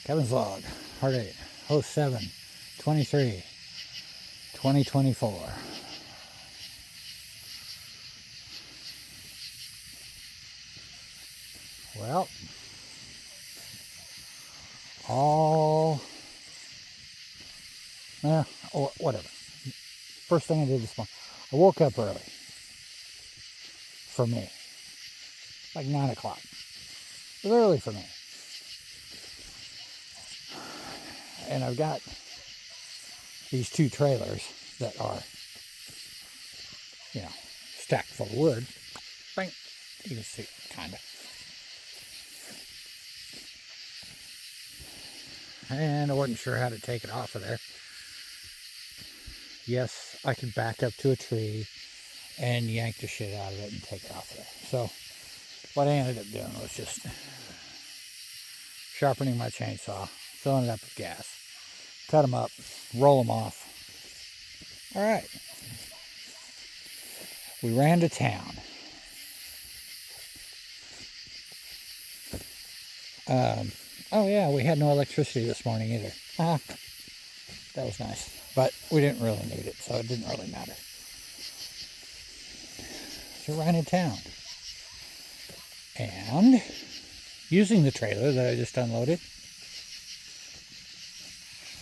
Kevin's Log, Ourdate, 07-23, 2024. Well, whatever. First thing I did this morning, I woke up early. For me, like 9 o'clock. It was early for me. And I've got these two trailers that are, stacked full of wood. Right? You can see, kind of. And I wasn't sure how to take it off of there. Yes, I could back up to a tree and yank the shit out of it and take it off of there. So what I ended up doing was just sharpening my chainsaw, filling it up with gas, cut them up, roll them off. All right. We ran to town. Oh yeah, we had no electricity this morning either. That was nice. But we didn't really need it, so it didn't really matter. So we ran to town. And using the trailer that I just unloaded,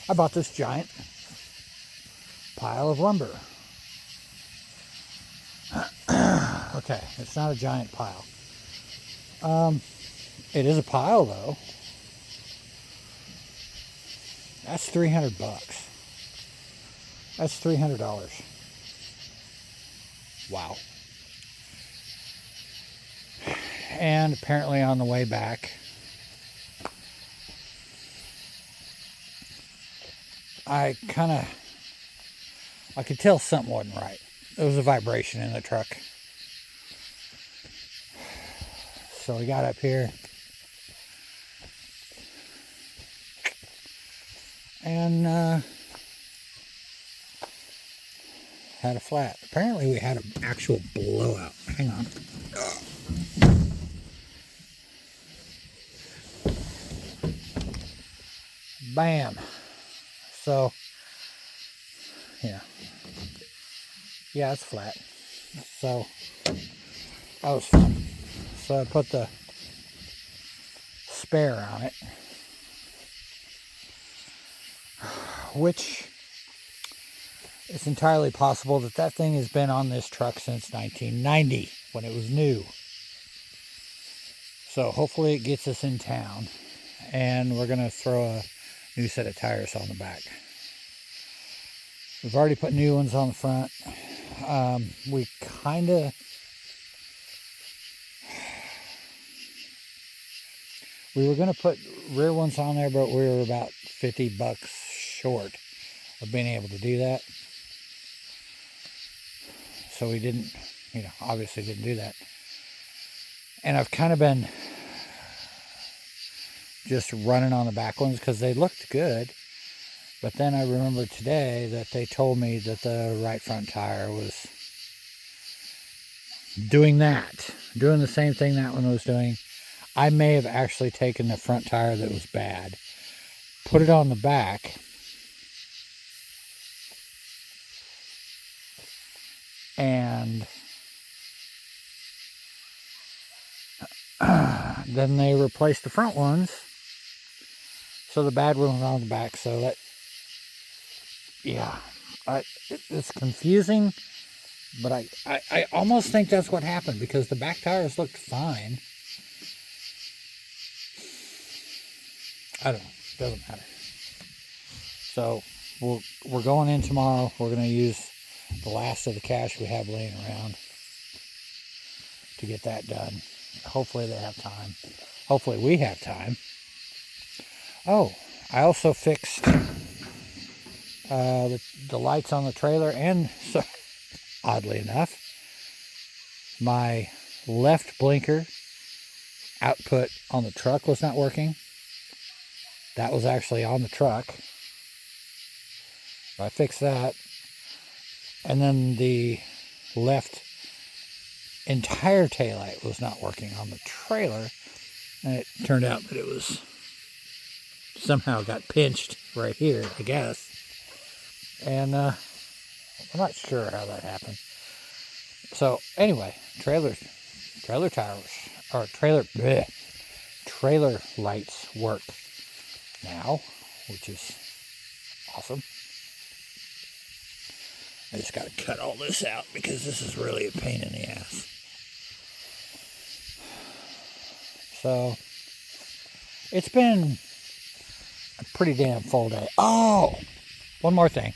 I bought this giant pile of lumber. Okay, it's not a giant pile. It is a pile though. That's $300. That's $300. Wow. And apparently on the way back, I could tell something wasn't right. There was a vibration in the truck. So we got up here and had a flat. Apparently we had an actual blowout. Hang on. Bam. So, yeah, it's flat. So, that was fun. So I put the spare on it, which it's entirely possible that thing has been on this truck since 1990 when it was new. So hopefully it gets us in town, and we're going to throw a new set of tires on the back. We've already put new ones on the front. We were going to put rear ones on there, but we were about $50 short of being able to do that. So we didn't, obviously didn't do that. And I've kind of been just running on the back ones because they looked good. But then I remembered today that they told me that the right front tire was doing the same thing that one was doing. I may have actually taken the front tire that was bad, put it on the back, and then they replaced the front ones, so the bad one was on the back. So that, it's confusing, but I almost think that's what happened, because the back tires looked fine. I don't know. Doesn't matter. So we're going in tomorrow. We're going to use the last of the cash we have laying around to get that done. Hopefully they have time. Hopefully we have time. Oh, I also fixed the lights on the trailer, and so oddly enough, my left blinker output on the truck was not working. That was actually on the truck. I fixed that. And then the left entire taillight was not working on the trailer. And it turned out that it was somehow got pinched right here, I guess. And I'm not sure how that happened. So anyway, trailer tires, or trailer lights work now, which is awesome. I just got to cut all this out because this is really a pain in the ass. So it's been a pretty damn full day. Oh, one more thing.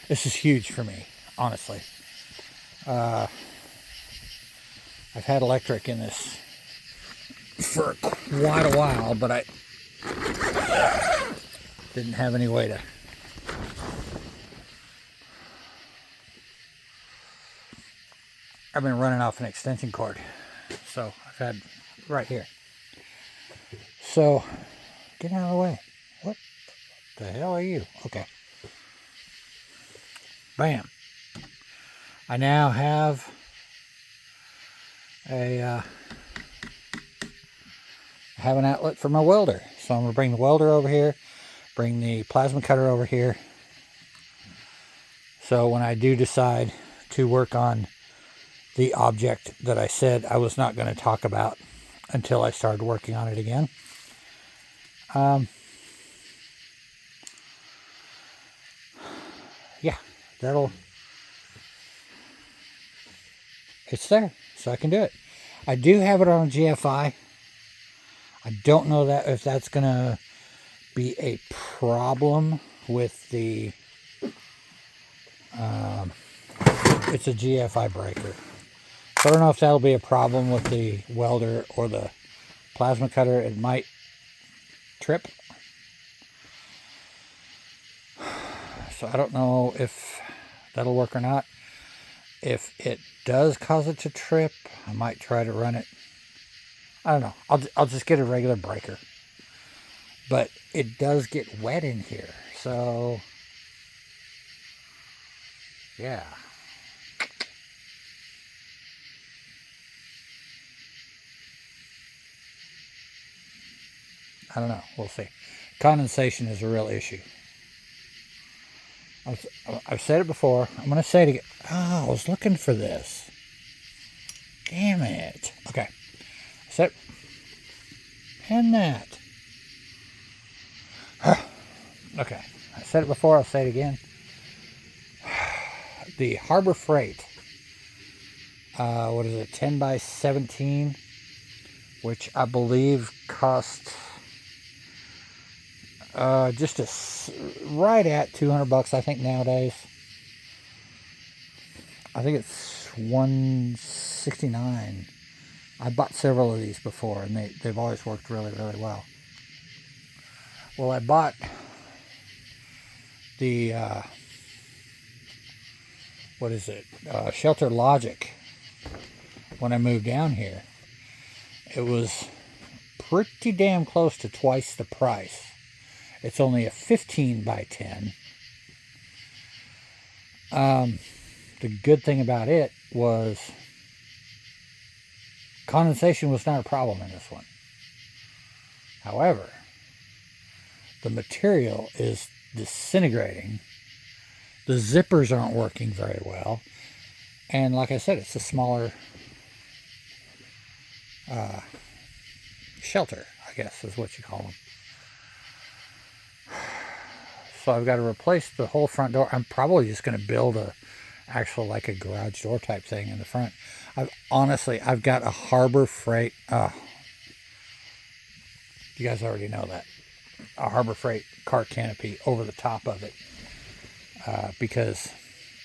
This is huge for me, honestly. I've had electric in this for quite a while, but I didn't have any way to. I've been running off an extension cord, so I've had right here. So get out of the way. What the hell are you? Okay. Bam. I now have an outlet for my welder. So I'm going to bring the welder over here, bring the plasma cutter over here. So when I do decide to work on the object that I said I was not going to talk about until I started working on it again, yeah, it's there, so I can do it. I do have it on a GFI. I don't know if that's going to be a problem with the, it's a GFI breaker. So I don't know if that'll be a problem with the welder or the plasma cutter. It might trip. So I don't know if that'll work or not. If it does cause it to trip, I might try to run it. I don't know. I'll just get a regular breaker. But it does get wet in here. So yeah. I don't know. We'll see. Condensation is a real issue. I've said it before. I'm going to say it again. Oh, I was looking for this. Damn it. Okay. Set. And that. Okay. I said it before. I'll say it again. The Harbor Freight. What is it? 10 by 17. Which I believe cost just right at $200, I think, nowadays. I think it's $169. I bought several of these before, and they've always worked really, really well. Well, I bought the Shelter Logic when I moved down here. It was pretty damn close to twice the price. It's only a 15 by 10. The good thing about it was condensation was not a problem in this one. However, the material is disintegrating. The zippers aren't working very well. And like I said, it's a smaller shelter, I guess is what you call them. So I've got to replace the whole front door. I'm probably just going to build a garage door type thing in the front. I've got a Harbor Freight. You guys already know that. A Harbor Freight car canopy over the top of it because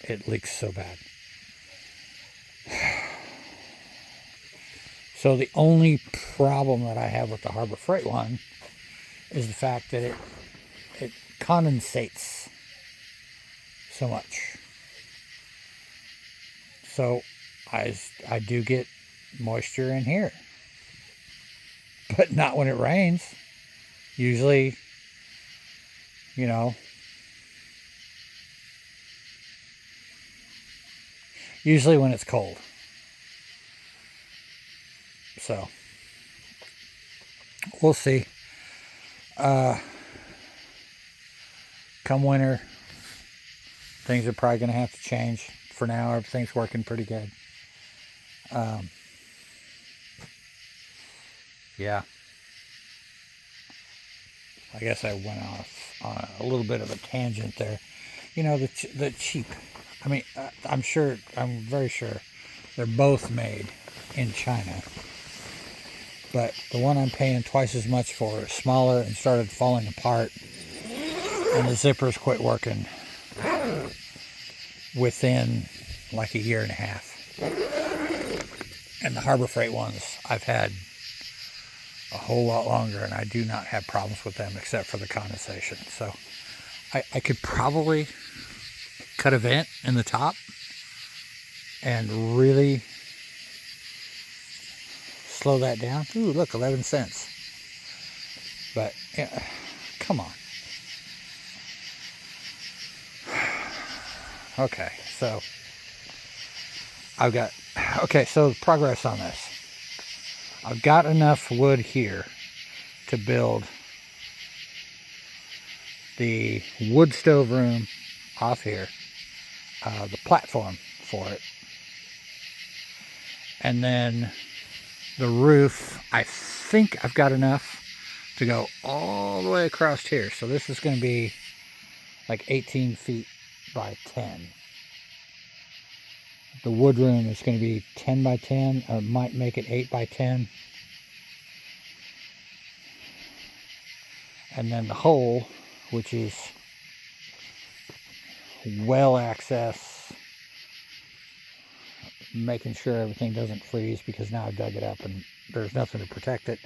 it leaks so bad. So the only problem that I have with the Harbor Freight one is the fact that it condensates so much. So I do get moisture in here, but not when it rains. Usually, usually when it's cold. So we'll see. Come winter, things are probably going to have to change. For now, everything's working pretty good. Yeah. I guess I went off on a little bit of a tangent there. You know, the cheap. I mean, I'm very sure they're both made in China. But the one I'm paying twice as much for is smaller and started falling apart. And the zippers quit working within like a year and a half. And the Harbor Freight ones I've had a whole lot longer, and I do not have problems with them except for the condensation. So I could probably cut a vent in the top and really slow that down. Ooh, look, 11 cents. But yeah, come on. Okay, so so progress on this. I've got enough wood here to build the wood stove room off here, the platform for it, and then the roof. I think I've got enough to go all the way across here. So this is going to be like 18 feet by 10. The wood room is going to be 10 by 10, or might make it 8 by 10. And then the hole, which is well access, making sure everything doesn't freeze, because now I've dug it up and there's nothing to protect it.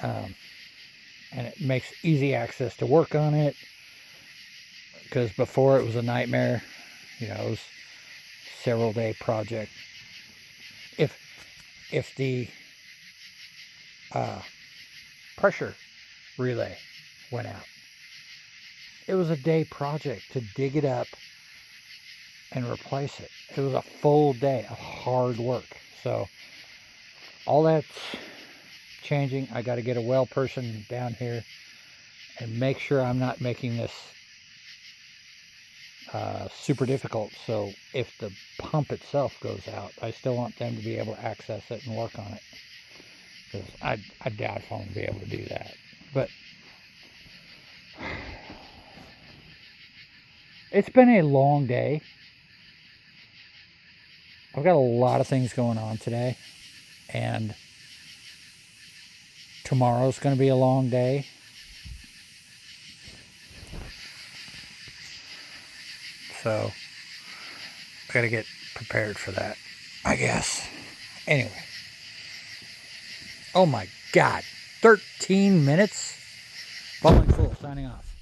And it makes easy access to work on it, because before it was a nightmare. You know, it was a several day project. If the pressure relay went out, it was a day project to dig it up and replace it. It was a full day of hard work. So all that's changing. I got to get a well person down here and make sure I'm not making this super difficult. So if the pump itself goes out, I still want them to be able to access it and work on it, because I doubt if I'm going to be able to do that. But it's been a long day. I've got a lot of things going on today, and tomorrow's going to be a long day. So I got to get prepared for that, I guess. Anyway. Oh my God. 13 minutes? Falling Full signing off.